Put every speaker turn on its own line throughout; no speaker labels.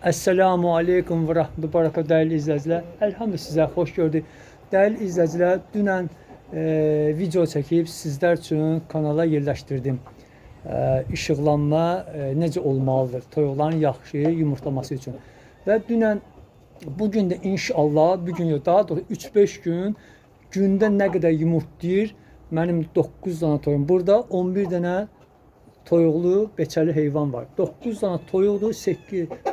Esselamu Aleyküm ve Rahmetullah Barakatuhu değerli izleyiciler. Elhamdülillah sizə xoş gördük. Değerli izleyiciler, dünən video çəkib sizlər üçün kanala yerləşdirdim. İşıqlanma necə olmalıdır? Toyuqların yaxşı yumurtlaması üçün. Və dünən, bugün də inşallah, bugün yox, daha doğrusu 3-5 gün gündə nə qədər yumurtlayır? Mənim 9 dənə toyum. Burada 11 dənə toyuqlu, beçəli heyvan var. 9 dənə toyuqdur,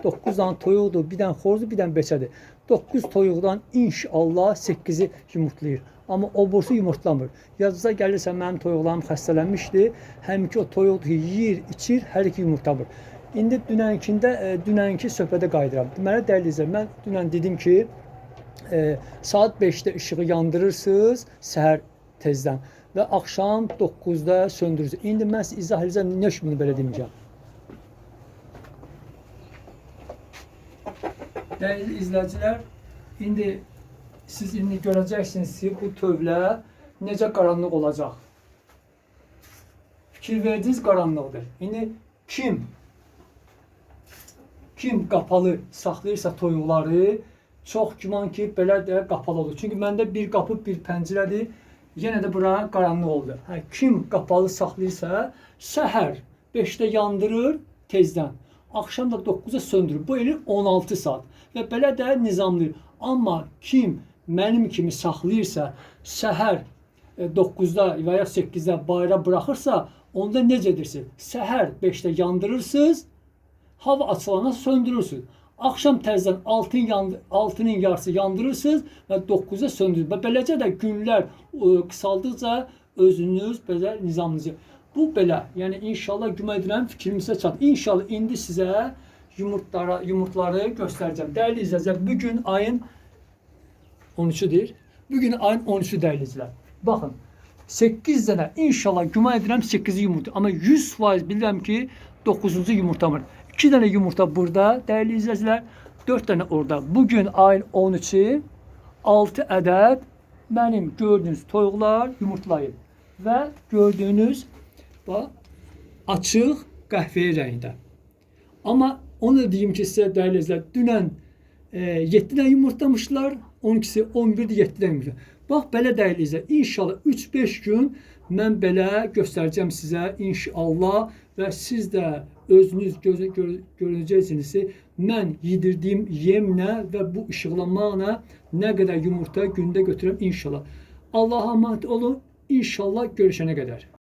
9 dənə toyuqdur, bir dənə xoruzdur, bir dənə beçədir. 9 toyuqdan inşallah 8-i yumurtlayır. Amma o bursu yumurtlamır. Yazıza gəlirsə, mənim toyuqlarım xəstələnmişdi. Həminki o toyuq yeyir, içir, hər iki yumurtlamır. İndi dünənki söhbətə qayıdıram. Deməli, dəyərli izləyicilər, mən dünən dedim ki, saat 5-də işığı yandırırsınız səhər tezdən və axşam 9-da söndürürsünüz. İndi mən sizə izah edəcəm, nə üçün bunu belə deməyəcəm. Dəyərli izləyicilər, siz indi görəcəksiniz ki, bu tövlə necə qaranlıq olacaq. Fikir verdiniz, qaranlıqdır. İndi kim qapalı saxlayırsa toyuqları, çox güman ki, belə də qapalı olur. Çünki məndə bir qapı, bir pəncərədir. Yenə də bura qaranlıq oldu. Kim qapalı saxlayırsa, səhər 5-də yandırır tezdən. Axşam da 9-da söndürür. Bu eləyir 16 saat. Və belə də nizamlayır. Amma kim mənim kimi saxlayırsa, səhər 9-da və ya 8-də bayra buraxırsa, onda necə edirsiniz? Səhər 5-də yandırırsınız, hava açılana söndürürsünüz. Axşam təzədən 6-nın yarısı yandırırsınız və 9-da söndürürsünüz. Və beləcə də günlər qısaldıqca özünüz belə nizamınızı. Bu belə, yəni inşallah güman edirəm fikrimizə çat. İnşallah indi sizə yumurtları göstərəcəm. Dəyərli izləyicilər, bugün ayın 13-üdür. Bugün ayın 13-ü dəyərli izləyicilər. Baxın, 8 dənə inşallah güman edirəm 8-i yumurta. Amma 100% bilirəm ki 9-cu yumurtamır. 2 dənə yumurta burada dəyərli izləyicilər, 4 dənə orada. Bugün ayın 13-ü 6 ədəd mənim gördüyünüz toyuqlar yumurtlayır. Və gördüyünüz açıq qəhvəyi rəngdə. Amma onu da deyim ki, sizə dəyərli izləyicilər, dünən 7 dənə yumurtlamışlar, 12-si 11-də 7 dənə yumurtlamışlar. Bax, belə dəyərli izləyicilər, inşallah 3-5 gün mən belə göstərəcəm sizə inşallah və siz də özünüz görəcəksiniz ki, mən yedirdiyim yemlə və bu işıqlanmaqla nə qədər yumurta gündə götürürəm inşallah. Allah'a emanet olun, inşallah görüşənə qədər.